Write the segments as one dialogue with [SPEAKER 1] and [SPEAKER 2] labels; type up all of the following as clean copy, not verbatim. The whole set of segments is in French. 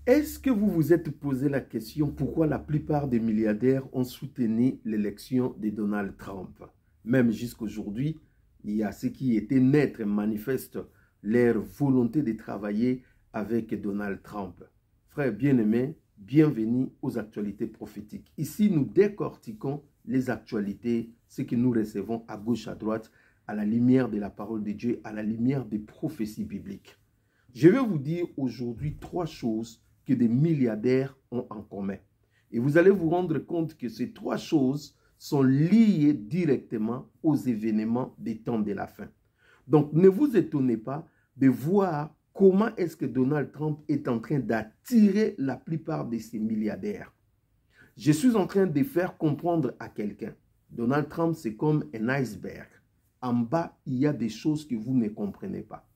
[SPEAKER 1] Est-ce que vous vous êtes posé la question pourquoi la plupart des milliardaires ont soutenu l'élection de Donald Trump? Même jusqu'aujourd'hui, il y a ceux qui étaient nets et manifestent leur volonté de travailler avec Donald Trump. Frères bien-aimés, bienvenue aux actualités prophétiques. Ici, nous décortiquons les actualités, ce que nous recevons à gauche, à droite, à la lumière de la parole de Dieu, à la lumière des prophéties bibliques. Je vais vous dire aujourd'hui 3 choses que des milliardaires ont en commun. Et vous allez vous rendre compte que ces 3 choses sont liées directement aux événements des temps de la fin. Donc, ne vous étonnez pas de voir comment est-ce que Donald Trump est en train d'attirer la plupart de ces milliardaires. Je suis en train de faire comprendre à quelqu'un. Donald Trump, c'est comme un iceberg. En bas, il y a des choses que vous ne comprenez pas.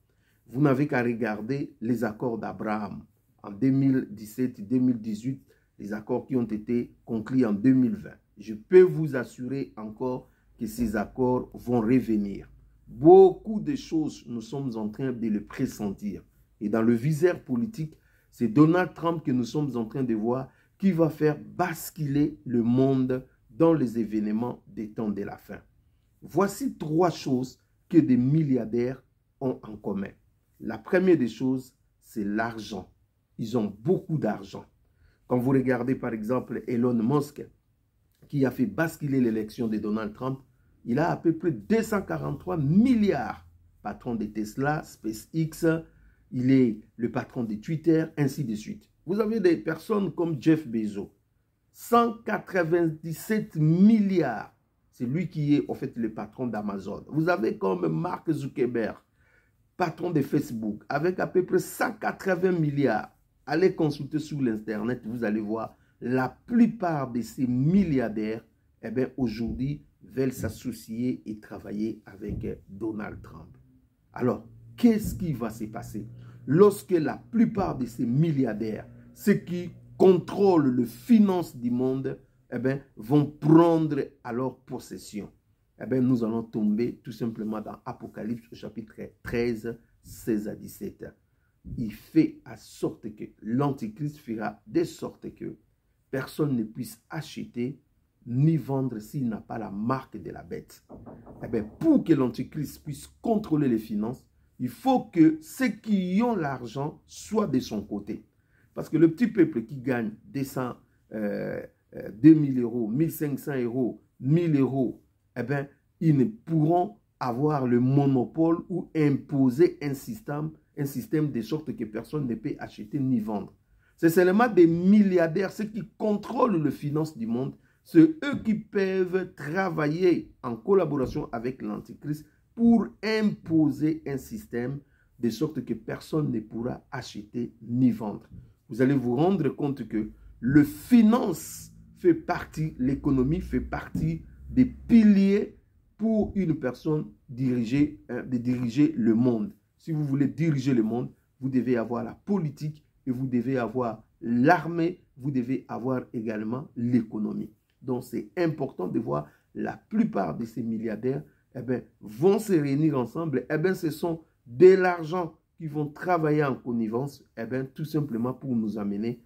[SPEAKER 1] Vous n'avez qu'à regarder les accords d'Abraham en 2017-2018, les accords qui ont été conclus en 2020. Je peux vous assurer encore que ces accords vont revenir. Beaucoup de choses, nous sommes en train de le pressentir. Et dans le viseur politique, c'est Donald Trump que nous sommes en train de voir qui va faire basculer le monde dans les événements des temps de la fin. Voici 3 choses que des milliardaires ont en commun. La première des choses, c'est l'argent. Ils ont beaucoup d'argent. Quand vous regardez par exemple Elon Musk, qui a fait basculer l'élection de Donald Trump, il a à peu près 243 milliards. Patron de Tesla, SpaceX, il est le patron de Twitter, ainsi de suite. Vous avez des personnes comme Jeff Bezos, 197 milliards. C'est lui qui est en fait le patron d'Amazon. Vous avez comme Mark Zuckerberg, patron de Facebook, avec à peu près 180 milliards. Allez consulter sur l'Internet, vous allez voir, la plupart de ces milliardaires, eh bien, aujourd'hui, veulent s'associer et travailler avec Donald Trump. Alors, qu'est-ce qui va se passer lorsque la plupart de ces milliardaires, ceux qui contrôlent les finances du monde, eh bien, vont prendre alors possession? Eh bien, nous allons tomber tout simplement dans Apocalypse au chapitre 13, 16 à 17. Il fait à sorte que l'Antichrist fera de sorte que personne ne puisse acheter ni vendre s'il n'a pas la marque de la bête. Eh bien, pour que l'Antichrist puisse contrôler les finances, il faut que ceux qui ont l'argent soient de son côté. Parce que le petit peuple qui gagne 2000 euros, 1500 euros, 1000 euros, eh bien, ils ne pourront avoir le monopole ou imposer un système de sorte que personne ne peut acheter ni vendre. C'est seulement des milliardaires, ceux qui contrôlent les finances du monde, c'est eux qui peuvent travailler en collaboration avec l'Antichrist pour imposer un système de sorte que personne ne pourra acheter ni vendre. Vous allez vous rendre compte que le finance fait partie, l'économie fait partie des piliers pour une personne de diriger le monde. Si vous voulez diriger le monde, vous devez avoir la politique et vous devez avoir l'armée, vous devez avoir également l'économie. Donc, c'est important de voir la plupart de ces milliardaires eh bien, vont se réunir ensemble. Eh bien, ce sont de l'argent qui vont travailler en connivence, eh bien, tout simplement pour nous amener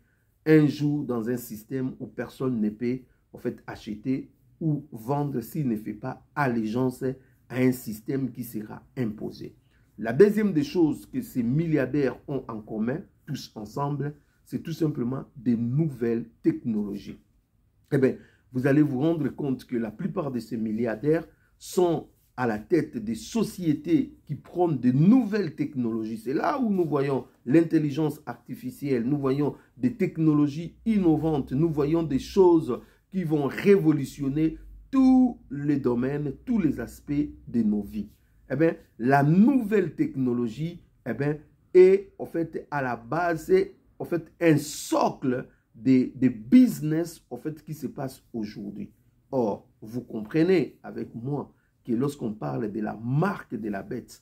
[SPEAKER 1] un jour dans un système où personne ne peut en fait, acheter ou vendre s'il ne fait pas allégeance à un système qui sera imposé. La deuxième des choses que ces milliardaires ont en commun, tous ensemble, c'est tout simplement des nouvelles technologies. Eh bien, vous allez vous rendre compte que la plupart de ces milliardaires sont à la tête des sociétés qui prennent de nouvelles technologies. C'est là où nous voyons l'intelligence artificielle, nous voyons des technologies innovantes, nous voyons des choses qui vont révolutionner tous les domaines, tous les aspects de nos vies. Eh bien, la nouvelle technologie eh bien, est en fait à la base, c'est en fait un socle des business en fait, qui se passe aujourd'hui. Or, vous comprenez avec moi que lorsqu'on parle de la marque de la bête,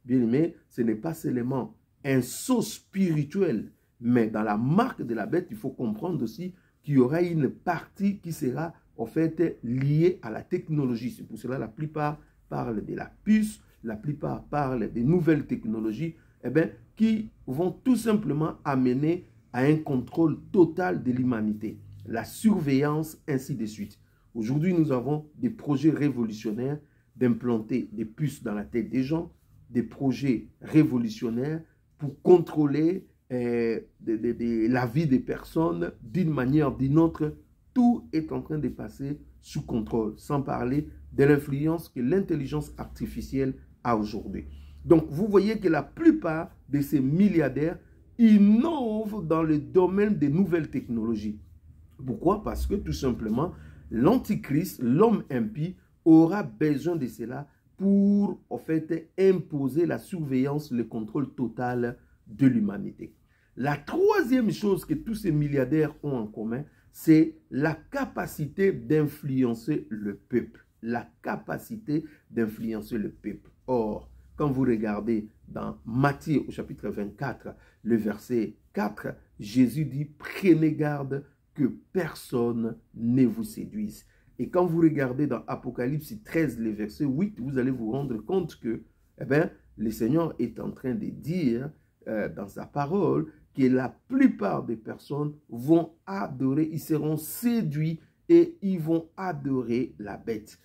[SPEAKER 1] bien aimé, ce n'est pas seulement un saut spirituel, mais dans la marque de la bête, il faut comprendre aussi qu'il y aura une partie qui sera en fait liée à la technologie. C'est pour cela que la plupart parlent de la puce, la plupart parlent des nouvelles technologies, eh bien, qui vont tout simplement amener à un contrôle total de l'humanité, la surveillance, ainsi de suite. Aujourd'hui, nous avons des projets révolutionnaires d'implanter des puces dans la tête des gens, des projets révolutionnaires pour contrôler la vie des personnes d'une manière ou d'une autre. Tout est en train de passer sous contrôle, sans parler de l'influence que l'intelligence artificielle a aujourd'hui. Donc, vous voyez que la plupart de ces milliardaires innovent dans le domaine des nouvelles technologies. Pourquoi? Parce que tout simplement, l'antichrist, l'homme impie, aura besoin de cela pour, en fait, imposer la surveillance, le contrôle total de l'humanité. La troisième chose que tous ces milliardaires ont en commun, c'est la capacité d'influencer le peuple. La capacité d'influencer le peuple. Or, quand vous regardez dans Matthieu au chapitre 24, le verset 4, Jésus dit « Prenez garde que personne ne vous séduise ». Et quand vous regardez dans Apocalypse 13, le verset 8, vous allez vous rendre compte que le Seigneur est en train de dire dans sa parole que la plupart des personnes vont adorer, ils seront séduits et ils vont adorer la bête.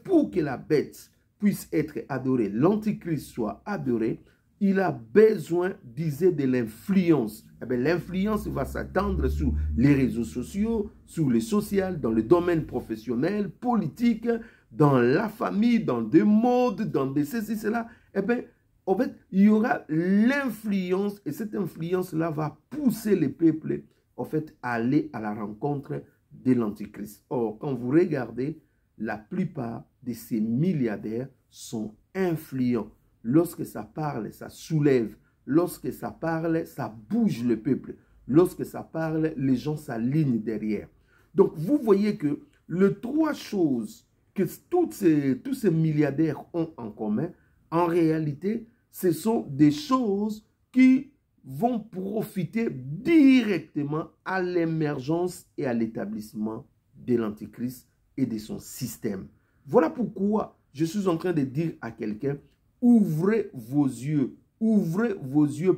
[SPEAKER 1] Pour que la bête puisse être adorée, l'antichrist soit adoré, il a besoin, disait, de l'influence. L'influence va s'attendre sur les réseaux sociaux, sur le social, dans le domaine professionnel, politique, dans la famille, dans des modes, dans des ceci, cela. En fait, il y aura l'influence et cette influence-là va pousser les peuples, en fait, à aller à la rencontre de l'antichrist. Or, quand vous regardez, la plupart de ces milliardaires sont influents. Lorsque ça parle, ça soulève. Lorsque ça parle, ça bouge le peuple. Lorsque ça parle, les gens s'alignent derrière. Donc, vous voyez que les trois choses que tous ces milliardaires ont en commun, en réalité, ce sont des choses qui vont profiter directement à l'émergence et à l'établissement de l'Antichrist et de son système. Voilà pourquoi je suis en train de dire à quelqu'un, ouvrez vos yeux,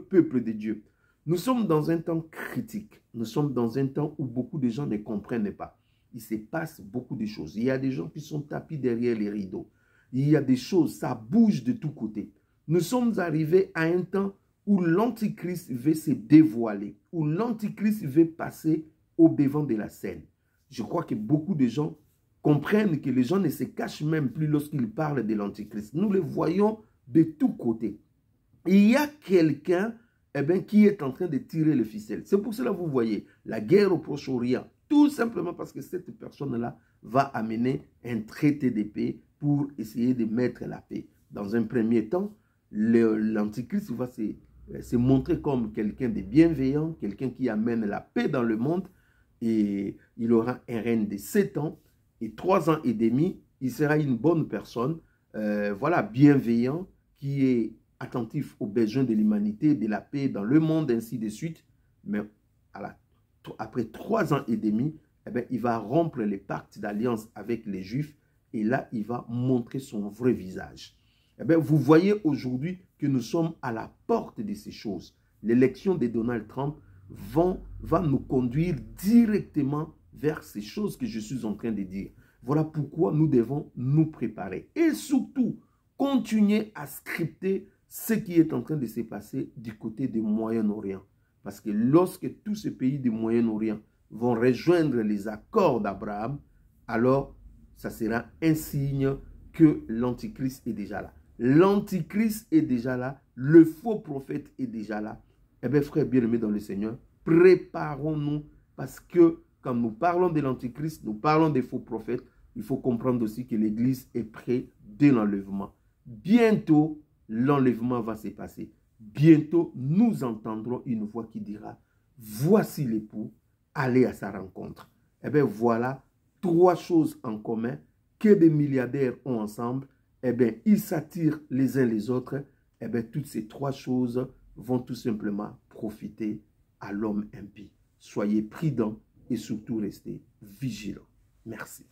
[SPEAKER 1] peuple de Dieu. Nous sommes dans un temps critique. Nous sommes dans un temps où beaucoup de gens ne comprennent pas. Il se passe beaucoup de choses. Il y a des gens qui sont tapis derrière les rideaux. Il y a des choses, ça bouge de tous côtés. Nous sommes arrivés à un temps où l'Antichrist veut se dévoiler, où l'Antichrist veut passer au devant de la scène. Je crois que beaucoup de gens comprennent que les gens ne se cachent même plus lorsqu'ils parlent de l'Antichrist. Nous le voyons de tous côtés. Il y a quelqu'un qui est en train de tirer le ficelle. C'est pour cela que vous voyez la guerre au Proche-Orient. Tout simplement parce que cette personne-là va amener un traité de paix pour essayer de mettre la paix. Dans un premier temps, l'Antichrist va se montrer comme quelqu'un de bienveillant, quelqu'un qui amène la paix dans le monde. Et il aura un règne de 7 ans et 3 ans et demi. Il sera une bonne personne, voilà, bienveillant, qui est attentif aux besoins de l'humanité, de la paix dans le monde, ainsi de suite. Mais après 3 ans et demi, il va rompre les pactes d'alliance avec les Juifs et là, il va montrer son vrai visage. Vous voyez aujourd'hui que nous sommes à la porte de ces choses. L'élection de Donald Trump va nous conduire directement vers ces choses que je suis en train de dire. Voilà pourquoi nous devons nous préparer et surtout continuer à scripter ce qui est en train de se passer du côté du Moyen-Orient. Parce que lorsque tous ces pays du Moyen-Orient vont rejoindre les accords d'Abraham, alors ça sera un signe que l'Antichrist est déjà là. L'Antichrist est déjà là, le faux prophète est déjà là. Eh bien, frères bien-aimés dans le Seigneur, préparons-nous parce que quand nous parlons de l'Antichrist, nous parlons des faux prophètes, il faut comprendre aussi que l'Église est prête de l'enlèvement. Bientôt, l'enlèvement va se passer. Bientôt, nous entendrons une voix qui dira, voici l'époux, allez à sa rencontre. Eh bien, voilà 3 choses en commun que des milliardaires ont ensemble. Eh bien, ils s'attirent les uns les autres. Eh bien, toutes ces 3 choses vont tout simplement profiter à l'homme impie. Soyez prudents et surtout restez vigilants. Merci.